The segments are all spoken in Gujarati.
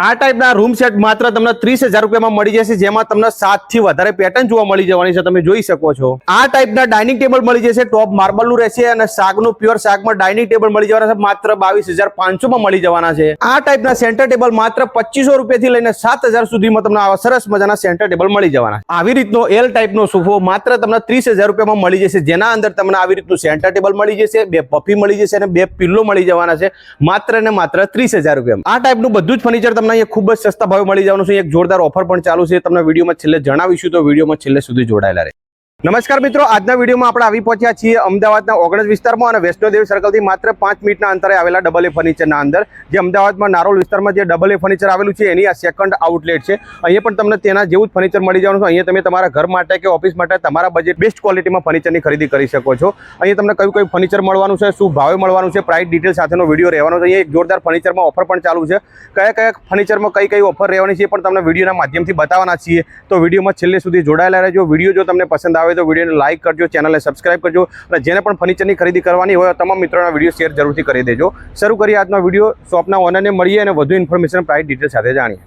આ ટાઈપના રૂમ સેટ માત્ર તમને 30,000 રૂપિયામાં મળી જશે, જેમાં તમને 7 થી વધારે પેટર્ન જોવા મળી જવાની છે, તમે જોઈ શકો છો। આ ટાઈપના ડાઇનિંગ ટેબલ મળી જશે, ટોપ માર્બલનું રહેશે અને શાકનું પ્યોર શાકમાં ડાઇનિંગ ટેબલ મળી જવાના છે, માત્ર 22,500માં મળી જવાના છે। આ ટાઈપના સેન્ટર ટેબલ માત્ર 2500 રૂપિયાથી લઈને 7,000 સુધીમાં તમને આવા સરસ મજાના સેન્ટર ટેબલ મળી જવાના છે। આવી રીતનો એલ ટાઈપનો સોફો માત્ર તમને 30,000 રૂપિયામાં મળી જશે, જેના અંદર તમને આવી રીતનું સેન્ટર ટેબલ મળી જશે, 2 પફી મળી જશે અને 2 પિલ્લો મળી જવાના છે, માત્ર ને માત્ર 30,000 રૂપિયામાં। આ ટાઈપનું બધું જ ફર્નિચર તમને અહીંયા ખૂબ જ સસ્તા ભાવે મળી જવાનું છે। એક જોરદાર ઓફર પણ ચાલુ છે, તમને વિડીયોમાં છેલ્લે જણાવીશું, તો વિડીયોમાં છેલ્લે સુધી જોડાયેલા રહે। નમસ્કાર મિત્રો, આજના વિડીયોમાં આપણે આવી પહોંચ્યા છીએ અમદાવાદના ઓગણજ વિસ્તારમાં અને વૈષ્ણોદેવી સર્કલથી માત્ર 5 મિનિટના અંતરે આવેલા ડબલ એ ફર્નિચરના અંદર, જે અમદાવાદમાં નારોલ વિસ્તારમાં જે ડબલ એ ફર્નિચર આવેલું છે એની આ સેકન્ડ આઉટલેટ છે। અહીંયા પણ તમને તેના જેવું જ ફર્નિચર મળી જવાનું છે। અહીંયા તમે તમારા ઘર માટે કે ઓફિસ માટે તમારા બજેટ બેસ્ટ ક્વોલિટીમાં ફર્નિચરની ખરીદી કરી શકો છો। અહીંયા તમને કયું ફર્નિચર મળવાનું છે, શું ભાવે મળવાનું છે, પ્રાઇસ ડિટેલ સાથેનો વિડીયો રહેવાનો છે। અહીંયા એક જોરદાર ફર્નિચરમાં ઓફર પણ ચાલુ છે, કયા ફર્નિચરમાં કઈ ઓફર રહેવાની છે પણ તમને વિડીયોના માધ્યમથી બતાવવાના છીએ, તો વિડીયોમાં છેલ્લે સુધી જોડાયેલા રહેજો। વિડીયો જો તમને પસંદ આવે તો વિડીયોને લાઈક કરજો, ચેનલને સબસ્ક્રાઇબ કરજો અને જેને પણ ફર્નિચરની ખરીદી કરવાની હોય તમામ મિત્રોના વિડીયો શેર જરૂરથી કરી દેજો। શરૂ કરીએ આજનો વિડીયો, શોપના ઓનરને મળીએ અને વધુ ઇન્ફોર્મેશન પ્રાઇસ ડિટેલ સાથે જાણીએ।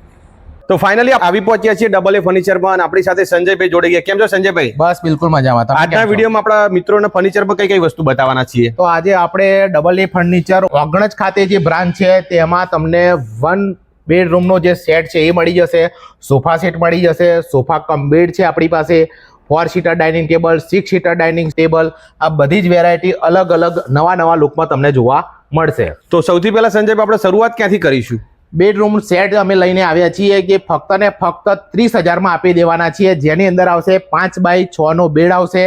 તો ફાઇનલી આવી પહોંચ્યા છીએ ડબલ એ ફર્નિચરમાં અને આપણી સાથે સંજયભાઈ જોડે ગયા। કેમ છો સંજયભાઈ? બસ બિલકુલ મજામાં। આજના વિડીયોમાં આપણા મિત્રોને ફર્નિચરમાં કઈ વસ્તુ બતાવવાના છીએ? તો આજે આપણે ડબલ એ ફર્નિચર ઓગણજ ખાતે જે બ્રાન્ચ છે તેમાં તમને 1 બેડરૂમનો જે સેટ છે એ મળી જશે, સોફા સેટ મળી જશે, સોફા કમ બેડ છે આપણી પાસે, 4 seater dining table, 6 seater dining table, આ બધી જ વેરાયટી અલગ અલગ નવા લુકમાં તમને જોવા મળશે। તો સૌથી પહેલા સંજયભાઈ આપણે શરૂઆત ક્યાંથી કરીશું? બેડરૂમ સેટ અમે લઈને આવ્યા છીએ કે ફક્ત ને ફક્ત 30,000માં આપી દેવાના છીએ, જેની અંદર આવશે 5x6 નો બેડ આવશે,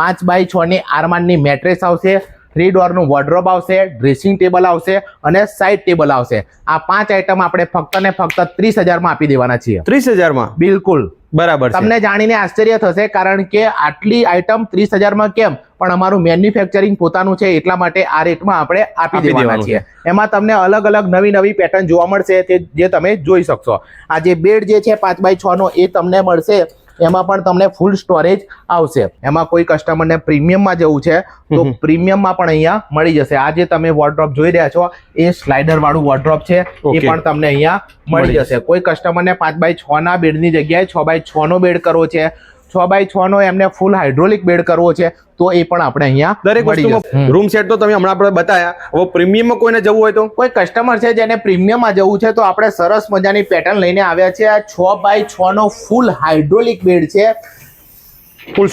5x6 ની આરમાનની મેટ્રેસ આવશે, 3 ડોરનું વોર્ડરોબ આવશે, ડ્રેસિંગ ટેબલ આવશે અને સાઇડ ટેબલ આવશે। આ 5 આઈટમ આપણે ફક્ત ને ફક્ત 30,000માં આપી દેવાના છીએ। 30,000માં? બિલકુલ બરાબર। તમને જાણીને આશ્ચર્ય થશે, કારણ કે આટલી આઈટમ 30,000માં કેમ, પણ અમારું મેન્યુફેક્ચરિંગ પોતાનું છે એટલા માટે આ રેટમાં આપણે આપી દેવાના છીએ। એમાં તમને અલગ અલગ નવી પેટર્ન જોવા મળશે, જે તમે જોઈ શકશો। આ જે બેડ જે છે 5x6 નો એ તમને મળશે, એમાં પણ તમને ફૂલ સ્ટોરેજ આવશે। એમાં કોઈ કસ્ટમરને પ્રીમિયમમાં જવું છે તો પ્રીમિયમમાં પણ અહીંયા મળી જશે। આ જે તમે વોર્ડરોબ જોઈ રહ્યા છો એ સ્લાઇડર વાળું વોર્ડરોબ છે, એ પણ તમને અહીંયા મળી જશે। કોઈ કસ્ટમરને 5x6 ના બેડની જગ્યાએ 6x6 નો બેડ કરવો છે, 6x6 નો એમને ફૂલ હાઇડ્રોલિક બેડ કરવો છે, તો એ પણ આપણે અહીંયા દરેક વસ્તુમાં રૂમ સેટ તો તમે હમણાં આપણે બતાયા। હવે પ્રીમિયમમાં કોઈને જવું હોય તો? કોઈ કસ્ટમર છે જેને પ્રીમિયમમાં જવું છે તો આપણે સરસ મજાની પેટર્ન લઈને આવ્યા છે। આ 6x6 નો ફૂલ હાઇડ્રોલિક બેડ છે, ફૂલ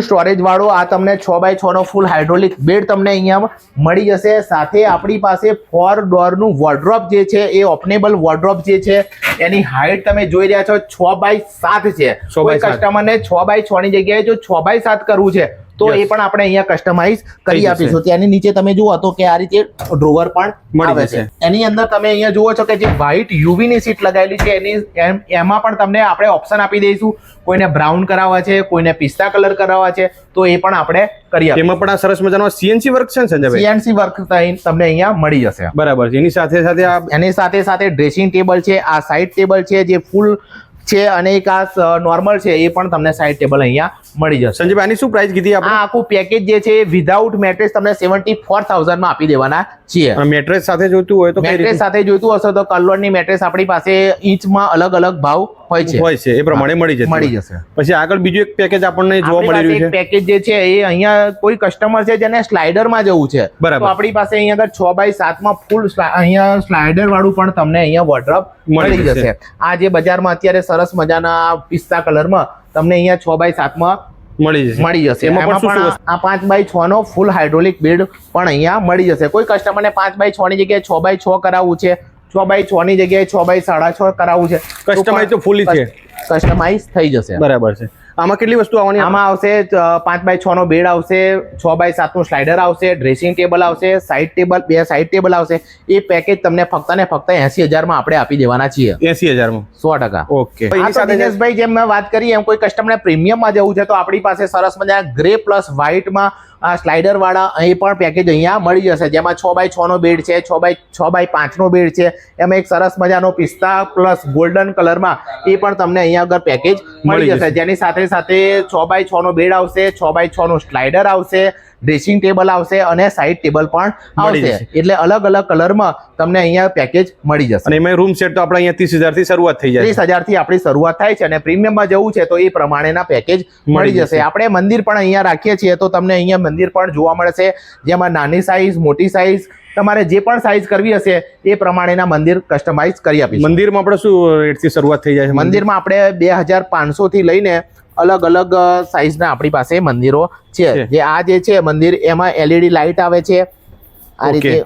સ્ટોરેજ વાળો। આ તમને 6x6 નો ફૂલ હાઇડ્રોલિક બેડ તમને અહીંયા મળી જશે। સાથે આપણી પાસે 4 ડોરનું વોર્ડરોબ જે છે એ ઓપનેબલ વોર્ડરોબ જે છે એની હાઈટ તમે જોઈ રહ્યા છો 6x7 છે। કોઈ કસ્ટમરને 6x6 ની જગ્યાએ જો 6x7 કરવું છે તો એ પણ આપણે અહીંયા કસ્ટમાઇઝ કરી આપીશું। ત્યાંની નીચે તમે જુઓ તો કે આ રીતે ડ્રોવર પણ આવે છે। એની અંદર તમે અહીંયા જુઓ છો કે જે વ્હાઇટ યુવી ની સીટ લગાવેલી છે એમાં પણ તમને આપણે ઓપ્શન આપી દઈશું। કોઈને બ્રાઉન કરાવવા છે, કોઈને પિસ્તા કલર કરાવવા છે, તો એ પણ આપણે કરી આપીશું। એમાં પણ આ સરસ મજાનો સીએનસી વર્ક છે સંજયભાઈ? સીએનસી વર્ક તમને અહીંયા મળી જશે। બરાબર છે। એની સાથે ડ્રેસિંગ ટેબલ છે, આ સાઇડ ટેબલ છે જે ફૂલ છે અને એક આ નોર્મલ છે, એ પણ તમને સાઇડ ટેબલ અહીંયા મળી જશે। સંજયભાઈ આની શું પ્રાઇસ કીધી આપણે? આ આખું પેકેજ જે છે વિધાઉટ મેટ્રેસ તમને 74,000માં આપી દેવાના છીએ। મેટ્રેસ સાથે જોઈતું હોય તો? મેટ્રેસ સાથે જોઈતું હશે તો કલોનની મેટ્રેસ આપણી પાસે ઇંચમાં અલગ અલગ ભાવ હોય છે, એ પ્રમાણે મળી જશે। પછી આગળ બીજું એક પેકેજ આપણને જોવા મળી રહ્યું છે। પેકેજ જે છે એ અહીંયા કોઈ કસ્ટમર છે જેને સ્લાઇડરમાં જવું છે તો આપણી પાસે અહીંયા આગળ 6x7માં ફૂલ અહીંયા સ્લાઇડર વાળું પણ તમને અહીંયા વોર્ડરોબ મળી જશે। આ જે બજારમાં અત્યારે સરસ મજાના પિસ્તા કલરમાં તમને અહીંયા 6x7માં મળી જશે। એમાં પણ આ 5x6 નો ફૂલ હાઇડ્રોલિક બેડ પણ અહીંયા મળી જશે। કોઈ કસ્ટમરને 5x6 ની જગ્યાએ 6x6 કરાવવું છે, 6x6 ની જગ્યાએ 6x6.5 કરાવવું છે, કસ્ટમાઇઝ તો ફૂલી છે, કસ્ટમાઇઝ થઈ જશે। બરાબર છે। આમાં કેટલી વસ્તુ આવવાની? આમાં આવશે 5x6 નો બેડ આવશે, 6x7 નું સ્લાઇડર આવશે, ડ્રેસિંગ ટેબલ આવશે, સાઇડ ટેબલ, 2 સાઇડ ટેબલ આવશે। એ પેકેજ તમને ફક્ત ને ફક્ત 80,000માં આપણે આપી દેવાના છીએ। 80,000માં? 100%। ઓકે। દિનેશભાઈ જેમ મેં વાત કરી એમ કોઈ કસ્ટમરને પ્રીમિયમમાં જવું છે તો આપણી પાસે સરસ મજાના ગ્રે પ્લસ વ્હાઇટમાં આ સ્લાઇડર વાળા અહીં પણ પેકેજ અહીંયા મળી જશે, જેમાં 6x6 નો બેડ છે, 6x5 નો બેડ છે, એમાં એક સરસ મજાનો પિસ્તા પ્લસ ગોલ્ડન કલરમાં એ પણ તમને અહીંયા આગળ પેકેજ મળી જશે। જેની સાથે 6x6 નો બેડ આવશે, 6x6 નું સ્લાઇડર આવશે, ડ્રેસિંગ ટેબલ આવશે અને સાઈડ ટેબલ પણ મળી આવશે, એટલે અલગ અલગ કલરમાં તમને અહીંયા પેકેજ મળી જશે. અને એમાં રૂમ સેટ તો આપણે અહીંયા 30,000 થી શરૂઆત થઈ જાય 30,000 થી આપણી શરૂઆત થાય છે અને પ્રીમિયમમાં જવું છે તો એ પ્રમાણેના પેકેજ મળી જશે. આપણે મંદિર પણ અહીંયા રાખીએ છીએ તો તમને અહીંયા મંદિર પણ જોવા મળશે, જેમાં નાની સાઈઝ, મોટી સાઈઝ, તમારે જે પણ સાઈઝ કરવી હશે એ પ્રમાણેના મંદિર કસ્ટમાઇઝ કરી આપીશું. મંદિરમાં આપણે શું રેટથી શરૂઆત થઈ જાય છે? મંદિરમાં આપણે 2,500 થી લઈને અલગ અલગ સાઈઝના આપણી પાસે મંદિરો છે. જે આ જે છે મંદિર એમાં LED લાઇટ આવે છે આ રીતે.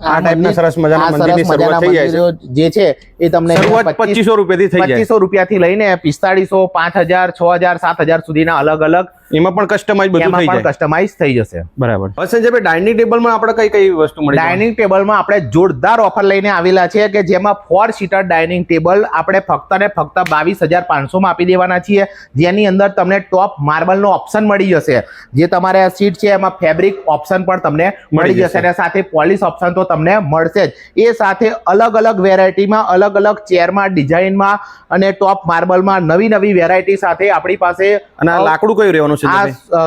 આ ટાઈપના સરસ મજાના મંદિરની શરૂઆત થઈ જાય છે. જે છે એ તમને શરૂઆત 2500 રૂપિયાથી થઈ જાય. 2500 રૂપિયાથી લઈને 4500, 5,000, 6,000, 7,000 સુધીના અલગ અલગ એમાં પણ કસ્ટમાઇઝ બધું થઈ જાય. કસ્ટમાઇઝ થઈ જશે. બરાબર. સંજયભાઈ, ડાઇનિંગ ટેબલમાં આપણે કઈ કઈ વસ્તુ મળી જાય? ડાઇનિંગ ટેબલમાં આપણે જોરદાર ઓફર લઈને આવેલા છે કે જેમાં 4 સીટર ડાઇનિંગ ટેબલ આપણે ફક્ત ને ફક્ત 22,500 માં આપી દેવાના છીએ, જેની અંદર તમને ટોપ માર્બલનો ઓપ્શન મળી જશે. જે તમારે આ સીટ છે એમાં ફેબ્રિક ઓપ્શન પણ તમને મળી જશે અને સાથે પોલિશ ઓપ્શન તો તમને મળશે જ. એ સાથે અલગ અલગ વેરાયટીમાં, અલગ અલગ ચેરમાં, ડિઝાઇનમાં અને ટોપ માર્બલમાં નવી વેરાયટી સાથે આપણી પાસે. અને આ લાકડું કયું રહેવાનું છે? આ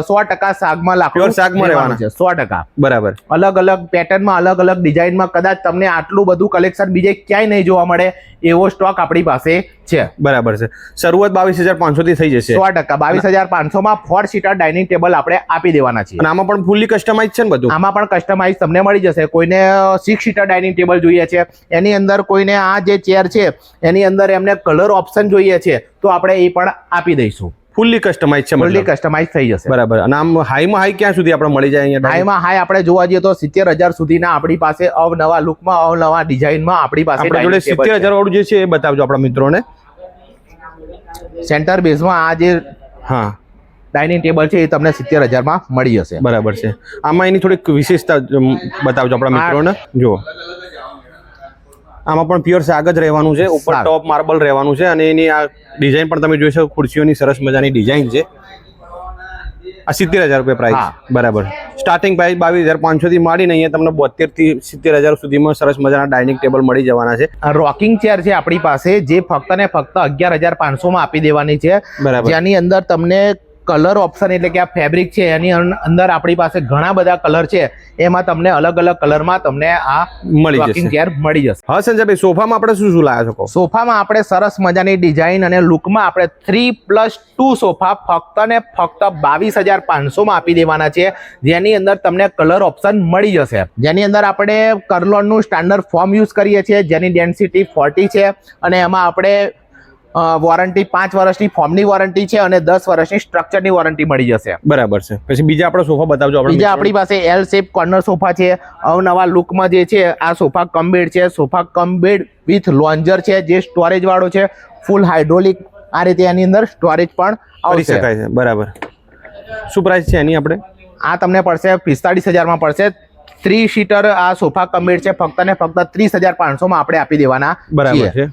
100% સાગમાં લાકડું સાગમાં રહેવાનું છે. 100%. બરાબર. અલગ અલગ પેટર્નમાં, અલગ અલગ ડિઝાઇનમાં કદાચ તમને આટલું બધું કલેક્શન બીજે ક્યાંય નહીં જોવા મળે એવો સ્ટોક આપણી પાસે છે. બરાબર છે. શરૂઆત 22,500 થી થઈ જશે. 100%. 22,500 માં 4 સીટર ડાઇનિંગ ટેબલ આપણે આપી દેવાના છીએ. અને આમાં પણ ફૂલી કસ્ટમાઇઝ છે ને બધું? આમાં પણ કસ્ટમાઇઝ તમને મળી જશે. કોઈને 6 સીટર ડાઇનિંગ ટેબલ જોઈએ છે, એની અંદર કોઈને આ જે ચેર છે એની અંદર એમને કલર ઓપ્શન જોઈએ છે તો આપણે એ પણ આપી દઈશું. ફૂલી કસ્ટમાઇઝ છે? ફૂલી કસ્ટમાઇઝ થઈ જશે. બરાબર. અને આમ હાઈમાં હાઈ ક્યાં સુધી આપણે મળી જાય અહીંયા? હાઈમાં હાઈ આપણે જોવા જઈએ તો 70,000 સુધીના આપણી પાસે અવનવા લુકમાં, અવનવા ડિઝાઇનમાં આપણી પાસે. આપણા જોડે 70,000 વાળું જે છે એ બતાવજો આપણા મિત્રોને. સેન્ટર બેઝમાં આ જે હા ડાઇનિંગ ટેબલ છે એ તમને 70,000 માં મળી જશે. બરાબર છે. આમાં એની થોડીક વિશેષતા બતાવજો આપણા મિત્રોને. જુઓ, આમાં પણ પ્યોર સાગ જ રહેવાનું છે, ઉપર ટોપ માર્બલ રહેવાનું છે અને એની આ ડિઝાઇન પણ તમે જોઈ શકો. ખુરશીઓની સરસ મજાની ડિઝાઇન છે. આ 70,000 રૂપિયા પ્રાઇસ. બરાબર. સ્ટાર્ટિંગ પ્રાઇસ 22,500 થી માંડીને અહીંયા તમને 72 થી 70,000 સુધીમાં સરસ મજાના ડાઇનિંગ ટેબલ મળી જવાના છે. રોકિંગ ચેર છે આપણી પાસે જે ફક્ત ને ફક્ત 11,500 માં આપી દેવાની છે. જેની અંદર તમને કલર ઓપ્શન એટલે કે આ ફેબ્રિક છે એની અંદર આપણી પાસે ઘણા બધા કલર છે, એમાં તમને અલગ અલગ કલરમાં તમને આ રોકિંગ ચેર મળી જશે. હા સંજયભાઈ, સોફામાં આપણે શું લાવ્યા છો? સોફામાં આપણે સરસ મજાની ડિઝાઇન અને લુકમાં આપણે 3+2 સોફા ફક્ત ને ફક્ત 22,500 માં આપી દેવાના છે, જેની અંદર તમને કલર ઓપ્શન મળી જશે. જેની અંદર આપણે કર્લોનનું સ્ટાન્ડર્ડ ફોર્મ યુઝ કરીએ છીએ, જેની ડેન્સિટી 40 છે અને એમાં આપણે વોરંટી 5 વર્ષની ફોર્મની વોરંટી છે અને 10 વર્ષની સ્ટ્રક્ચરની વોરંટી મળી જશે. બરાબર છે. પછી બીજા આપણે સોફા બતાવજો. બીજા આપણી પાસે L શેપ કોર્નર સોફા છે, અવનવા લુકમાં જે છે. આ સોફા કમ બેડ છે, sofa cum bed with lounger છે, જે સ્ટોરેજ વાળો છે, ફૂલ હાઇડ્રોલિક. આ રીતે એની અંદર સ્ટોરેજ પણ આવી શકાય છે. બરાબર. શું પ્રાઇસ છે એની? આપણે આ તમને પડશે 45,000 માં પડશે. 3 સીટર આ સોફા કમ બેડ છે, ફક્ત ને ફક્ત 30,500 માં આપણે આપી દેવાના. બરાબર છે.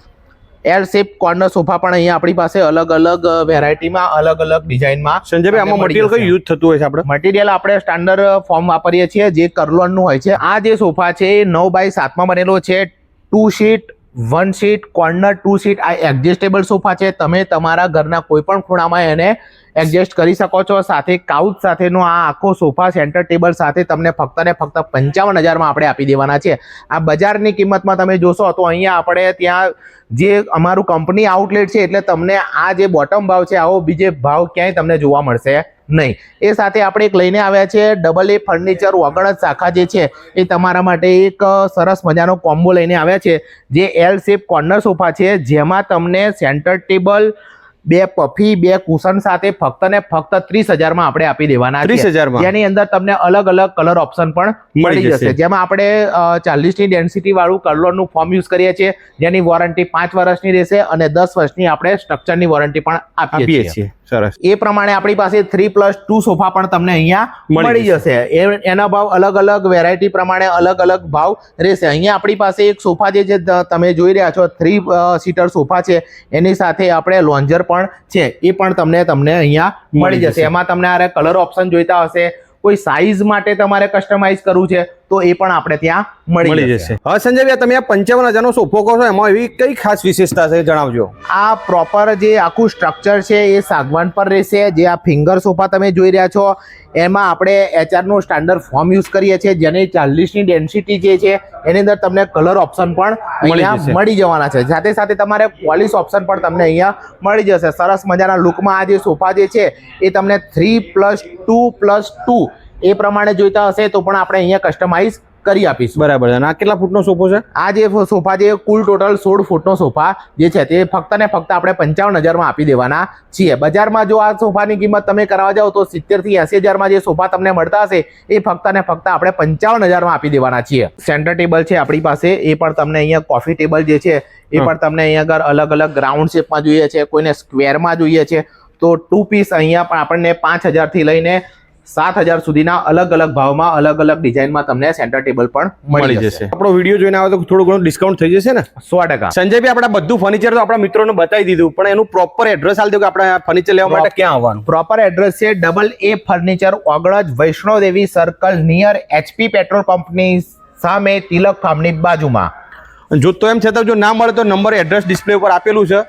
L શેપ કોર્નર સોફા પણ અહીંયા આપણી પાસે અલગ અલગ વેરાયટીમાં, અલગ અલગ ડિઝાઇનમાં. સંજયભાઈ, આમાં મટીરિયલ કયું યુઝ થતું હોય છે? આપણે મટીરિયલ આપણે સ્ટાન્ડર્ડ ફોર્મ વાપરીએ છીએ, જે કર્લોનનું હોય છે. આ જે સોફા છે એ 9x7 માં બનેલો છે. 2 સીટ, 1 સીટ, કોર્નર 2 સીટ. આ એડજસ્ટેબલ સોફા છે. તમે તમારા ઘરના કોઈ પણ ખૂણામાં એને એડજસ્ટ કરી શકો છો. સાથે કાઉચ સાથેનો આ આખો સોફા સેન્ટર ટેબલ સાથે તમને ફક્ત ને ફક્ત 55,000 માં આપણે આપી દેવાના છે. આ બજારની કિંમતમાં તમે જોશો તો અહીંયા આપણે ત્યાં જે અમારું કંપની આઉટલેટ છે એટલે તમને આ જે બોટમ ભાવ છે આવો બીજે ભાવ ક્યાંય તમને જોવા મળશે નહીં. એ સાથે આપણે એક લઈને આવ્યા છે AA ફર્નિચર વગણજ શાખા જે છે એ તમારા માટે એક સરસ મજાનો કોમ્બો લઈને આવ્યા છે, જે L શેપ કોર્નર સોફા છે, જેમાં તમને સેન્ટર ટેબલ, 2 પફી, 2 કુશન સાથે ફક્ત ને ફક્ત 30,000 માં આપણે આપી દેવાના છે. 30,000 જેની અંદર તમને અલગ અલગ કલર ઓપ્શન પણ મળી જશે. જેમાં આપણે 40 ની ડેન્સિટી વાળું કર્લોનનું ફોર્મ યુઝ કરીએ છીએ, જેની વોરંટી 5 વર્ષની રહેશે અને 10 વર્ષની આપણે સ્ટ્રક્ચરની વોરંટી પણ આપીએ છીએ. સરસ. એ પ્રમાણે આપણી પાસે 3+2 સોફા પણ તમને અહીંયા મળી જશે. એના ભાવ અલગ અલગ વેરાયટી પ્રમાણે અલગ અલગ ભાવ રહેશે. અહીંયા આપણી પાસે એક સોફા જે તમે જોઈ રહ્યા છો 3 સીટર સોફા છે, એની સાથે આપણે લોન્જર પણ છે, એ પણ તમને અહીંયા મળી જશે. એમાં તમને આ કલર ઓપ્શન જોઈતા હશે, કોઈ સાઈઝ માટે તમારે કસ્ટમાઇઝ કરવું છે તો એ પણ આપણે ત્યાં મળી જશે. હવે સંજયભાઈ તમે આ 55,000 નો સોફો કહો છો એમાં એવી કઈ ખાસ વિશેષતા છે જણાવજો. આ પ્રોપર જે આખું સ્ટ્રક્ચર છે એ સાગવાન પર રહેશે. જે આ ફિંગર સોફા તમે જોઈ રહ્યા છો એમાં આપણે HR નું સ્ટાન્ડર્ડ ફોર્મ યુઝ કરીએ છીએ, જેની 40 ની ડેન્સિટી જે છે એની અંદર તમને કલર ઓપ્શન પણ અહીંયા મળી જવાના છે. સાથે સાથે તમારે પોલિશ ઓપ્શન પણ તમને અહીંયા મળી જશે. સરસ મજાના લુકમાં આ જે સોફા જે છે એ તમને 3+2+2 એ પ્રમાણે જોઈતા હશે તો પણ આપણે અહીંયા કસ્ટમાઇઝ કરી આપીશું. બરાબર છે. અને આ કેટલા ફૂટનો સોફો છે? આ જે સોફા જે કુલ ટોટલ 16 ફૂટનો સોફા જે છે તે ફક્ત ને ફક્ત આપણે 55,000 માં આપી દેવાના છીએ. બજારમાં જો આ સોફાની કિંમત તમે કરાવવા જાઓ તો 70,000 થી 80,000 માં જે સોફા તમને મળતા હશે એ ફક્ત ને ફક્ત આપણે 55,000 માં આપી દેવાના છીએ. સેન્ટર ટેબલ છે આપણી પાસે, એ પણ તમને અહીંયા કોફી ટેબલ જે છે એ પણ તમને અહીંયા આગળ અલગ અલગ ગ્રાઉન્ડ શેપમાં જોઈએ છે, કોઈને સ્ક્વેરમાં જોઈએ છે તો 2 પીસ અહીંયા પણ આપણને 5,000 થી લઈને 7,000 સુધીના અલગ અલગ ભાવમાં અલગ અલગ ડિઝાઇનમાં તમને સેન્ટર ટેબલ પણ મળી જશે. આપણો વિડીયો જોઈને આવે તો થોડું ઘણું ડિસ્કાઉન્ટ થઈ જશે ને? 100%. સંજયભાઈ આપણે બધું ફર્નિચર તો આપણા મિત્રોને બતાવી દીધું, પણ એનું પ્રોપર એડ્રેસ આલી દો કે આપણે ફર્નિચર લેવા માટે ક્યાં આવવાનું? પ્રોપર એડ્રેસ છે AA furniture, Ognaj, Vaishnodevi circle, near HP petrol પંપની સામે, તિલક ફાર્મની બાજુમાં. જો તો એમ છતાં જો ના મળે તો નંબર એડ્રેસ ડિસ્પ્લે ઉપર આપેલું છે,